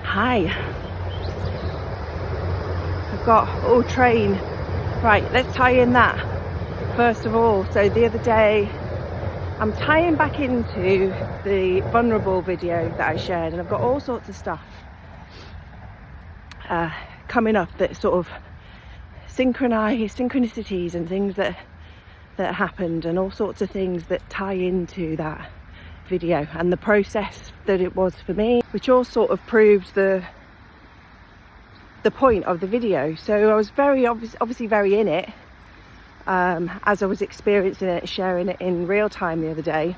Hi. I've got train. Right, let's tie in that first of all. So the other day, I'm tying back into the vulnerable video that I shared, and I've got all sorts of stuff coming up that sort of synchronicities and things that happened, and all sorts of things that tie into that video and the process that it was for me, which all sort of proved the point of the video. So I was very obviously very in it as I was experiencing it, sharing it in real time the other day.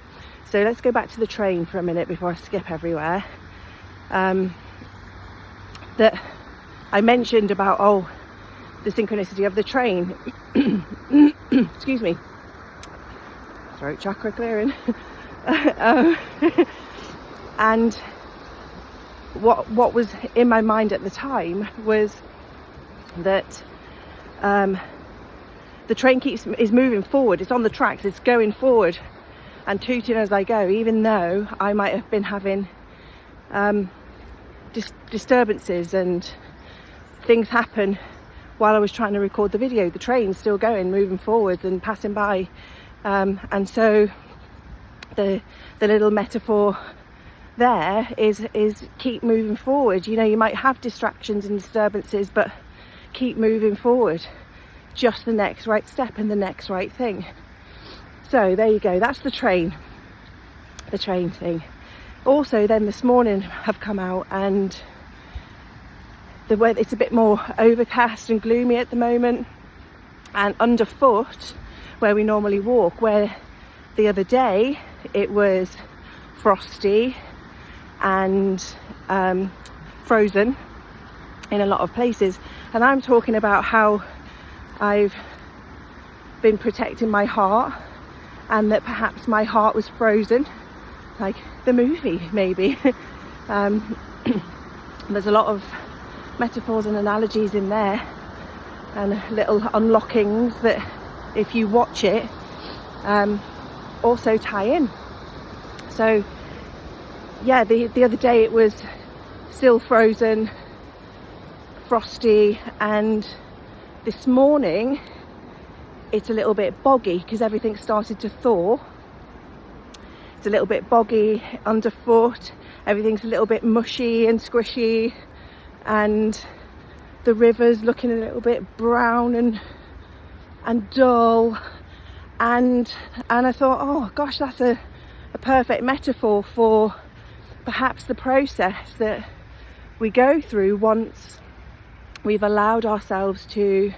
So let's go back to the train for a minute before I skip everywhere. That I mentioned about the synchronicity of the train. Excuse me, throat chakra clearing. And what was in my mind at the time was that the train is moving forward. It's on the tracks, it's going forward and tooting as I go, even though I might have been having disturbances and things happen while I was trying to record the video. The train's still going, moving forwards and passing by, and so the little metaphor there is keep moving forward. You know, you might have distractions and disturbances, but keep moving forward, just the next right step and the next right thing. So there you go, that's the train thing. Also then this morning have come out, and the weather, it's a bit more overcast and gloomy at the moment, and underfoot where we normally walk, where the other day it was frosty and frozen in a lot of places, and I'm talking about how I've been protecting my heart, and that perhaps my heart was frozen, like the movie maybe. There's a lot of metaphors and analogies in there, and little unlockings that, if you watch it, also tie in. So yeah, the other day it was still frozen, frosty, and this morning it's a little bit boggy because everything started to thaw. It's a little bit boggy underfoot, everything's a little bit mushy and squishy, and the river's looking a little bit brown and dull, and I thought, oh gosh, that's a perfect metaphor for perhaps the process that we go through once we've allowed ourselves to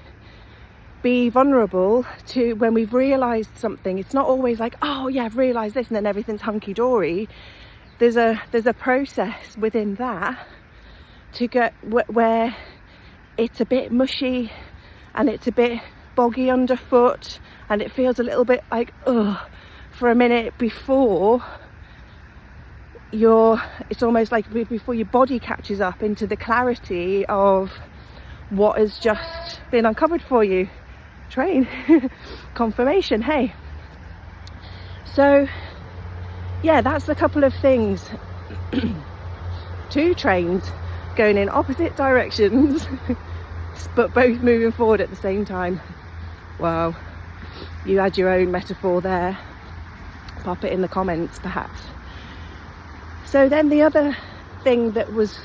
be vulnerable, to when we've realized something. It's not always like, oh yeah, I've realized this and then everything's hunky-dory. There's a process within that to get where it's a bit mushy and it's a bit boggy underfoot, and it feels a little bit like for a minute before it's almost like before your body catches up into the clarity of what has just been uncovered for you. Train confirmation, hey. So yeah, that's a couple of things. Two trains going in opposite directions but both moving forward at the same time. Wow, you had your own metaphor there. Pop it in the comments perhaps. So then the other thing that was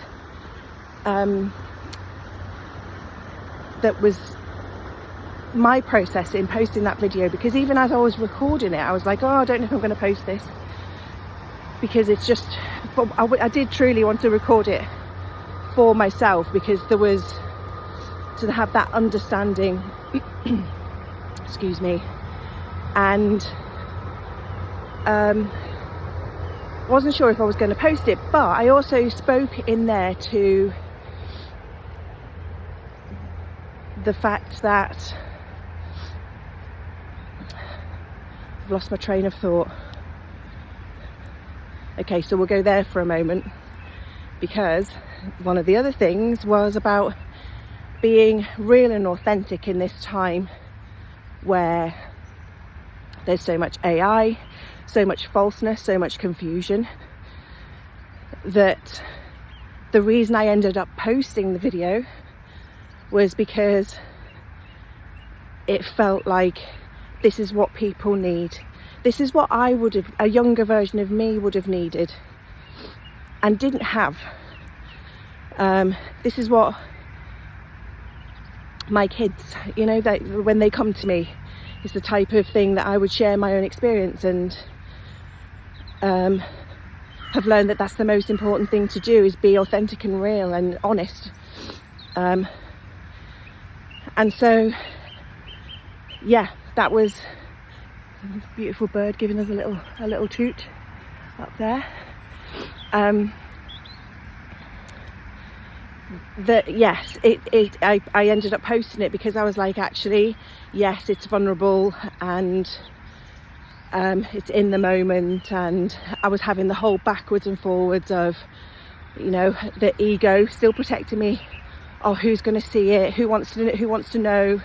my process in posting that video, because even as I was recording it I was like, oh, I don't know if I'm going to post this, because it's just, I did truly want to record it for myself, because there was to have that understanding excuse me, and wasn't sure if I was going to post it, but I also spoke in there to the fact that I've lost my train of thought. Okay, so we'll go there for a moment, because one of the other things was about being real and authentic in this time where there's so much AI, so much falseness, so much confusion, that the reason I ended up posting the video was because it felt like this is what people need. This is what I would have, a younger version of me would have needed and didn't have. This is what my kids, you know, that when they come to me, is the type of thing that I would share my own experience, and have learned that that's the most important thing to do, is be authentic and real and honest. And so, yeah, that was a beautiful bird giving us a little toot up there. That yes, I ended up posting it because I was like, actually, yes, it's vulnerable and it's in the moment, and I was having the whole backwards and forwards of, you know, the ego still protecting me. Oh, who's going to see it? Who wants to know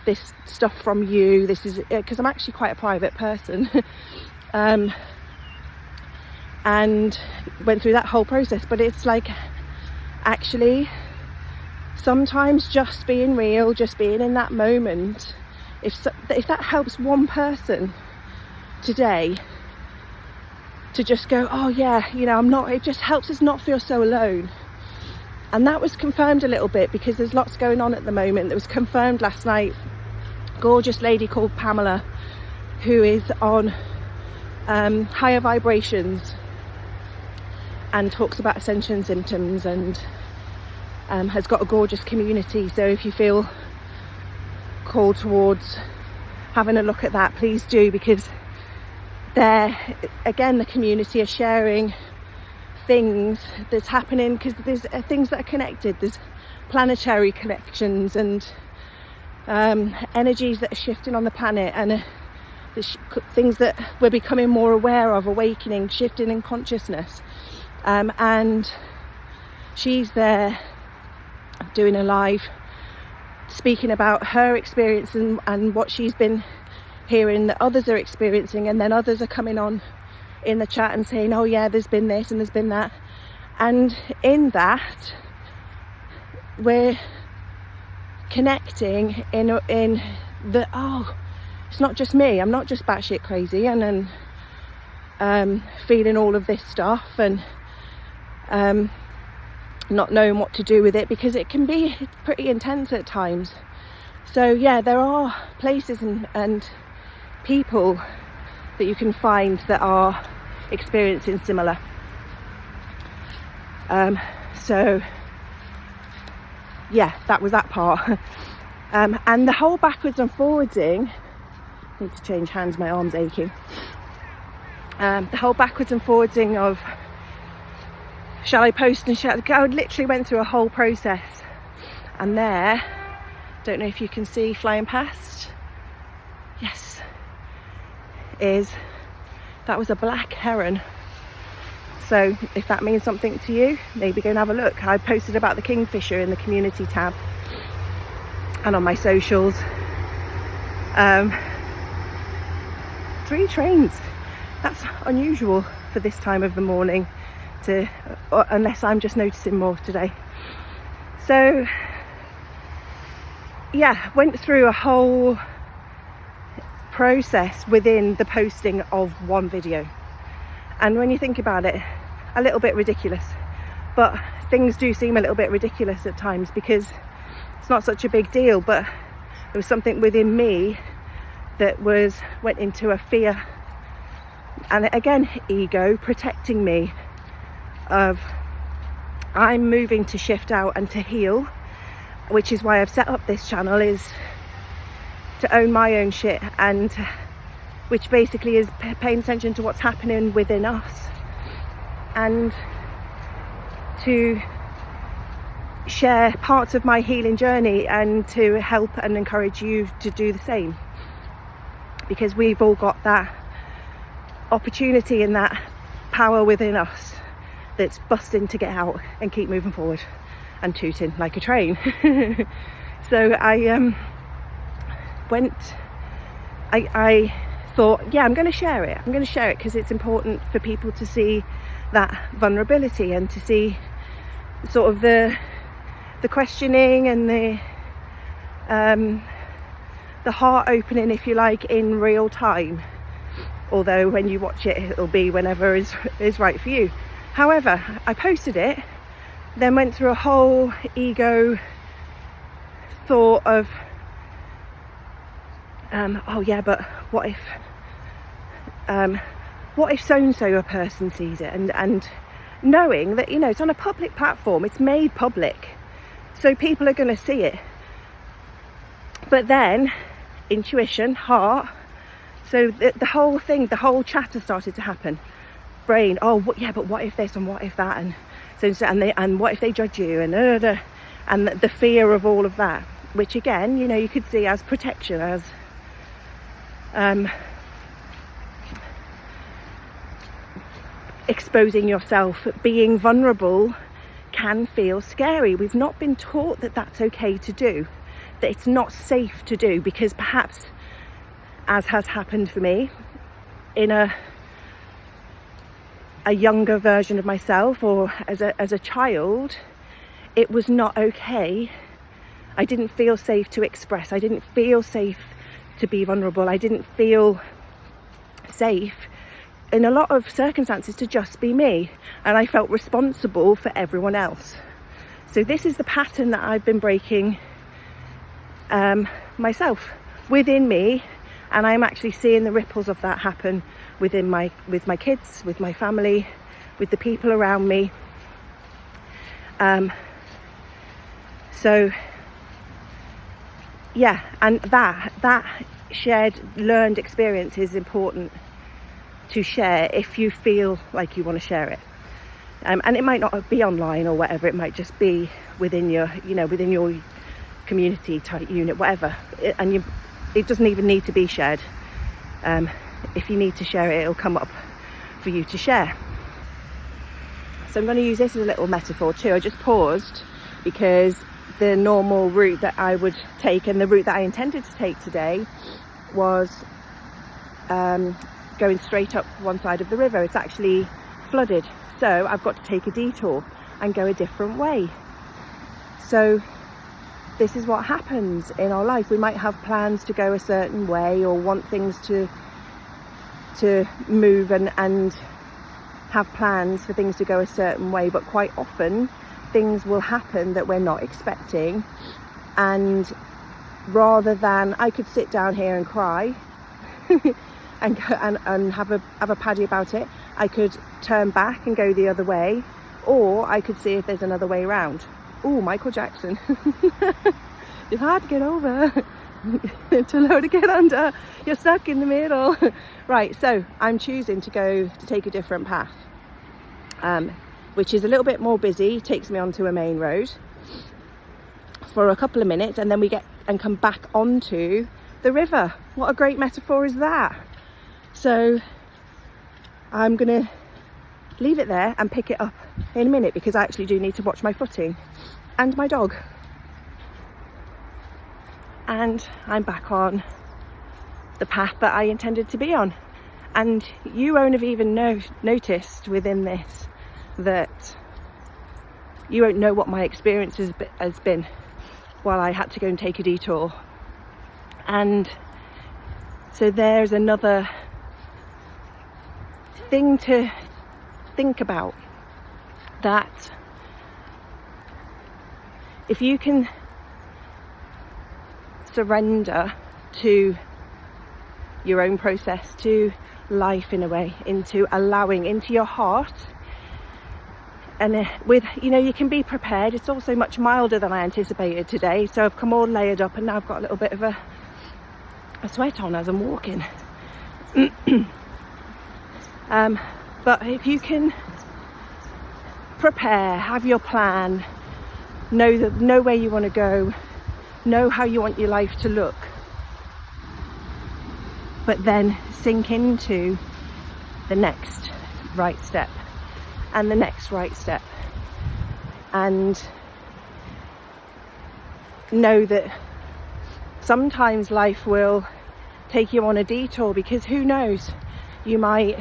this stuff from you? This is because I'm actually quite a private person. And went through that whole process. But it's like, actually, sometimes just being real, just being in that moment, if that helps one person today to just go, oh yeah, you know, I'm not, it just helps us not feel so alone. And that was confirmed a little bit because there's lots going on at the moment. That was confirmed last night. Gorgeous lady called Pamela, who is on higher vibrations and talks about ascension symptoms, and has got a gorgeous community. So if you feel called towards having a look at that, please do, because there again the community are sharing things that's happening, because there's things that are connected. There's planetary connections and energies that are shifting on the planet, and things that we're becoming more aware of, awakening, shifting in consciousness. And she's there doing a live, speaking about her experience and what she's been hearing that others are experiencing, and then others are coming on in the chat and saying, oh yeah, there's been this and there's been that. And in that, we're connecting in the, oh, it's not just me, I'm not just batshit crazy and feeling all of this stuff and not knowing what to do with it, because it can be pretty intense at times. So yeah, there are places and people that you can find that are experiencing similar. So yeah, that was that part. And the whole backwards and forwarding, I need to change hands, my arm's aching. The whole backwards and forwarding of, shall I post and shall I literally went through a whole process. And there, don't know if you can see flying past, yes, that was a black heron. So if that means something to you, maybe go and have a look. I posted about the kingfisher in the community tab and on my socials. 3 trains, that's unusual for this time of the morning, unless I'm just noticing more today. So yeah, went through a whole process within the posting of one video. And when you think about it, a little bit ridiculous, but things do seem a little bit ridiculous at times because it's not such a big deal, but there was something within me that went into a fear, and again, ego protecting me of, I'm moving to shift out and to heal, which is why I've set up this channel, is to own my own shit, and which basically is paying attention to what's happening within us and to share parts of my healing journey and to help and encourage you to do the same, because we've all got that opportunity and that power within us that's busting to get out and keep moving forward and tooting like a train. So I thought, yeah, I'm going to share it because it's important for people to see that vulnerability and to see sort of the questioning and the heart opening, if you like, in real time. Although when you watch it, it'll be whenever is right for you. However, I posted it, then went through a whole ego thought of, oh yeah, but what if so-and-so a person sees it, and knowing that, you know, it's on a public platform, it's made public, so people are going to see it. But then intuition, heart, so the whole thing, the whole chatter started to happen. Brain, oh yeah, but what if this and what if that, and so and what if they judge you, and the fear of all of that, which again, you know, you could see as protection, as exposing yourself. Being vulnerable can feel scary. We've not been taught that that's okay to do, that it's not safe to do, because perhaps, as has happened for me, in a younger version of myself, or as a child, it was not okay. I didn't feel safe to express. I didn't feel safe to be vulnerable. I didn't feel safe in a lot of circumstances to just be me, and I felt responsible for everyone else. So this is the pattern that I've been breaking myself, within me, and I'm actually seeing the ripples of that happen with my kids, with my family, with the people around me. So yeah, and that shared, learned experience is important to share if you feel like you want to share it. And it might not be online or whatever, it might just be within your, you know, within your community type unit, whatever. It doesn't even need to be shared. If you need to share it, it'll come up for you to share. So I'm going to use this as a little metaphor too. I just paused because the normal route that I would take, and the route that I intended to take today, was going straight up one side of the river. It's actually flooded, so I've got to take a detour and go a different way. So this is what happens in our life. We might have plans to go a certain way, or want things to move and have plans for things to go a certain way, but quite often things will happen that we're not expecting, and rather than, I could sit down here and cry and have a paddy about it, I could turn back and go the other way, or I could see if there's another way around. Oh, Michael Jackson. It's hard to get over, too low to get under, you're stuck in the middle. Right, so I'm choosing to take a different path, which is a little bit more busy, takes me onto a main road for a couple of minutes, and then we come back onto the river. What a great metaphor is that. So I'm gonna leave it there and pick it up in a minute, because I actually do need to watch my footing and my dog. And I'm back on the path that I intended to be on. And you won't have even noticed within this that you won't know what my experience has been while I had to go and take a detour. And so there's another thing to think about, that if you can surrender to your own process, to life in a way, into allowing, into your heart, and with, you know, you can be prepared. It's also much milder than I anticipated today, so I've come all layered up, and now I've got a little bit of a sweat on as I'm walking. But if you can prepare, have your plan, know where you want to go, know how you want your life to look, but then sink into the next right step and the next right step, and know that sometimes life will take you on a detour, because who knows, you might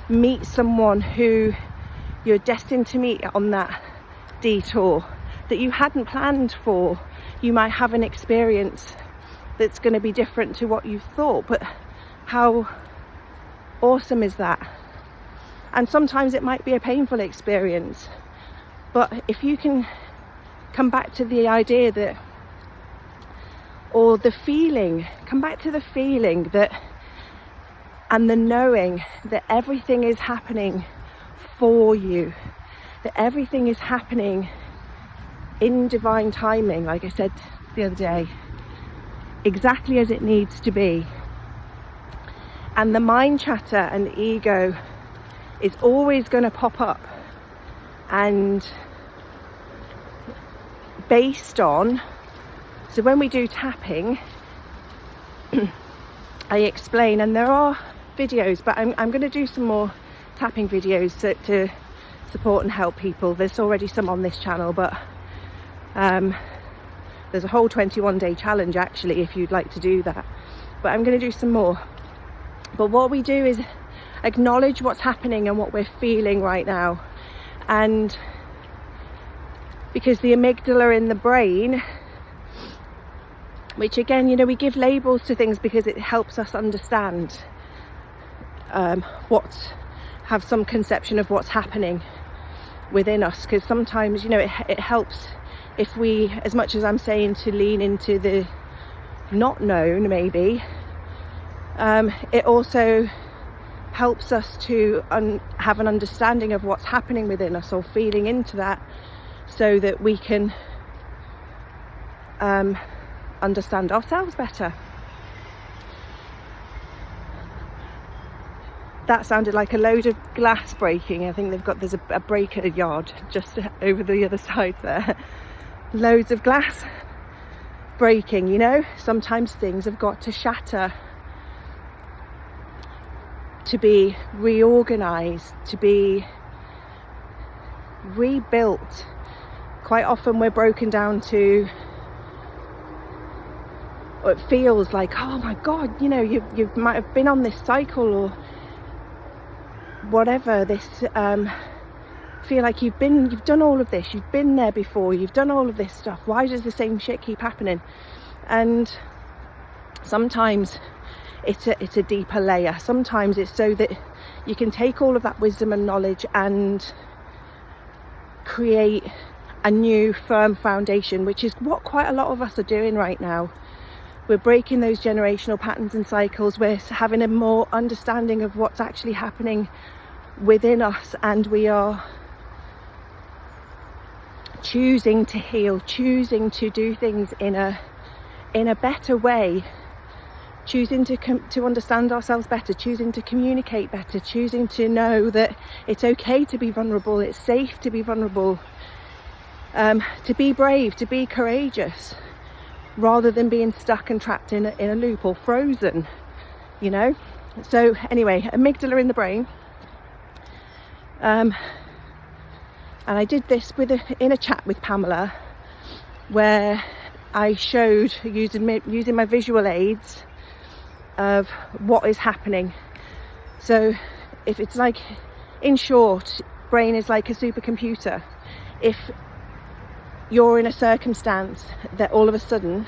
meet someone who you're destined to meet on that detour that you hadn't planned for. You might have an experience that's going to be different to what you thought, but how awesome is that? And sometimes it might be a painful experience, but if you can come back to the idea that, or the feeling, come back to the feeling that, and the knowing that everything is happening for you, that everything is happening in divine timing, like I said the other day, exactly as it needs to be. And the mind chatter and the ego is always going to pop up, and based on, so when we do tapping, I explain, and there are videos, but I'm going to do some more tapping videos to support and help people. There's already some on this channel, but there's a whole 21-day challenge actually if you'd like to do that, but I'm going to do some more. But what we do is acknowledge what's happening and what we're feeling right now, and because the amygdala in the brain, which again, you know, we give labels to things because it helps us understand have some conception of what's happening within us, because sometimes, you know, it helps if we, as much as I'm saying to lean into the not known maybe, it also helps us to have an understanding of what's happening within us, or feeling into that, so that we can understand ourselves better. That sounded like a load of glass breaking. I think there's a breaker yard just over the other side there. Loads of glass breaking, you know. Sometimes things have got to shatter to be reorganized, to be rebuilt. Quite often we're broken down to, or it feels like, oh my God, you know, you might have been on this cycle or whatever, this feel like you've done all of this, you've been there before, you've done all of this stuff, why does the same shit keep happening? And sometimes it's a deeper layer. Sometimes it's so that you can take all of that wisdom and knowledge and create a new firm foundation, which is what quite a lot of us are doing right now. We're breaking those generational patterns and cycles. We're having a more understanding of what's actually happening within us, and we are choosing to heal, choosing to do things in a better way, choosing to understand ourselves better, choosing to communicate better, choosing to know that it's okay to be vulnerable, it's safe to be vulnerable, to be brave, to be courageous, rather than being stuck and trapped in a loop or frozen, you know. So anyway, amygdala in the brain, and I did this in a chat with Pamela, where I showed using my visual aids of what is happening. So if it's like, in short, brain is like a supercomputer. If you're in a circumstance that all of a sudden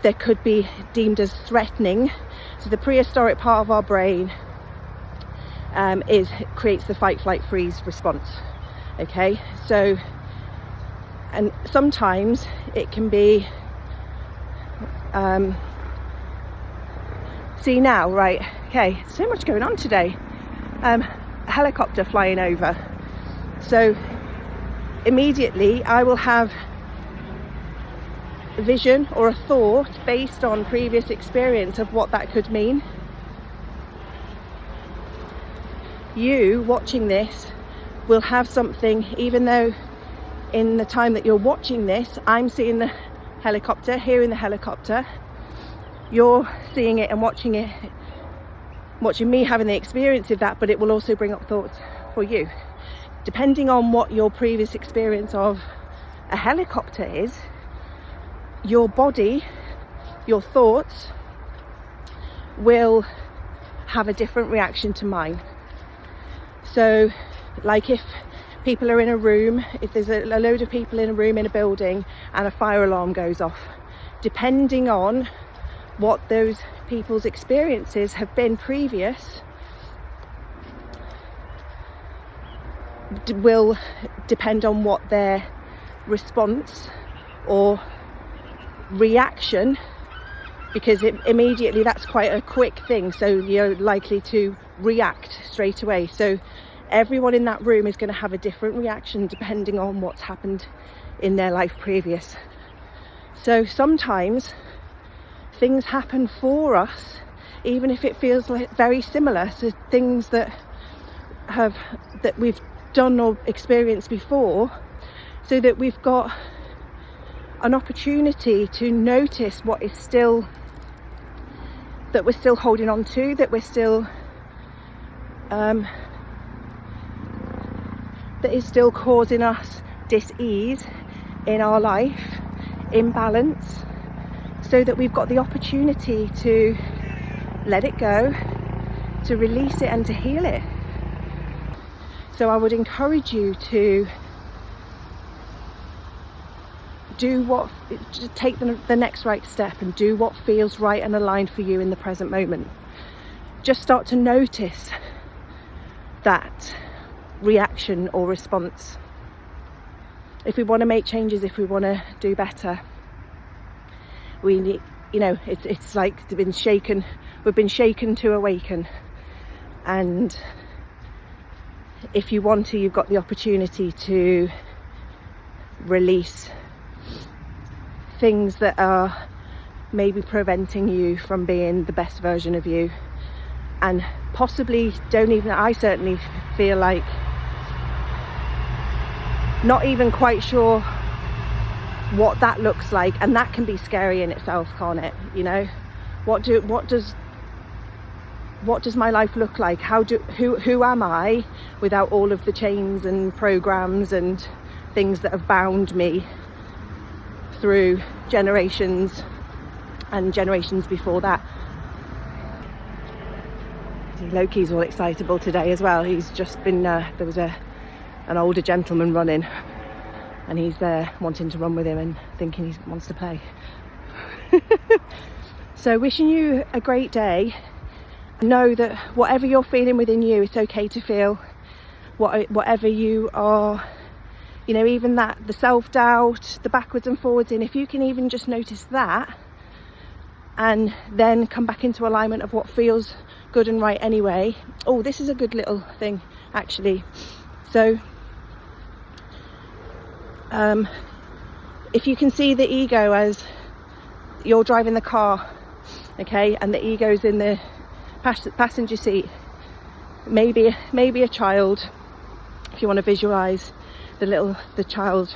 there could be deemed as threatening, so the prehistoric part of our brain creates the fight, flight, freeze response. Okay, so, and sometimes it can be see now, right, okay, so much going on today. A helicopter flying over, so immediately I will have a vision or a thought based on previous experience of what that could mean. You watching this will have something, even though in the time that you're watching this, I'm seeing the helicopter, hearing the helicopter, you're seeing it and watching me having the experience of that, but it will also bring up thoughts for you. Depending on what your previous experience of a helicopter is, your body, your thoughts will have a different reaction to mine. So like if people are in a room, if there's a load of people in a room in a building and a fire alarm goes off, depending on what those people's experiences have been previous, will depend on what their response or reaction, because immediately that's quite a quick thing, so you're likely to react straight away. So everyone in that room is going to have a different reaction depending on what's happened in their life previous. So sometimes things happen for us, even if it feels like very similar to things that we've done or experienced before, so that we've got an opportunity to notice what is still, that we're still holding on to, that we're still that is still causing us dis-ease in our life, imbalance, so that we've got the opportunity to let it go, to release it and to heal it. So I would encourage you to take the next right step and do what feels right and aligned for you in the present moment. Just start to notice that reaction or response. If we want to make changes, if we want to do better, we need, it's like we've been shaken to awaken. And if you want to, you've got the opportunity to release things that are maybe preventing you from being the best version of you, and possibly I certainly feel like not even quite sure what that looks like, and that can be scary in itself, can't it? What does my life look like? Who am I without all of the chains and programs and things that have bound me through generations and generations before that? Loki's all excitable today as well. He's just been there was an older gentleman running, and he's there wanting to run with him and thinking he wants to play. So wishing you a great day. Know that whatever you're feeling within you, it's okay to feel. Whatever you are, even that, the self-doubt, the backwards and forwards in, if you can even just notice that, and then come back into alignment of what feels good and right anyway. Oh, this is a good little thing actually. So if you can see the ego as you're driving the car, okay, and the ego's in the passenger seat, maybe a child, if you want to visualize the child,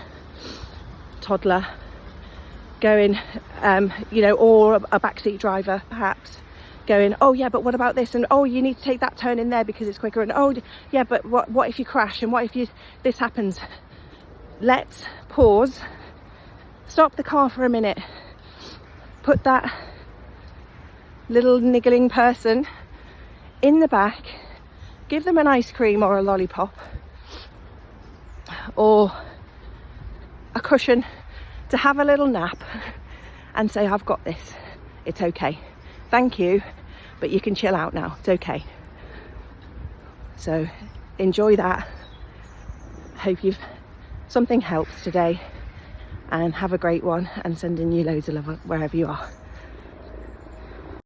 toddler going, or a backseat driver perhaps going, oh yeah, but what about this, and oh, you need to take that turn in there because it's quicker, and oh yeah, but what if you crash, and what if this happens? Let's pause, stop the car for a minute, put that little niggling person in the back, give them an ice cream or a lollipop or a cushion to have a little nap, and say, I've got this, it's okay, thank you, but you can chill out now, it's okay. So enjoy that. Hope something helps today, and have a great one, and sending you loads of love wherever you are.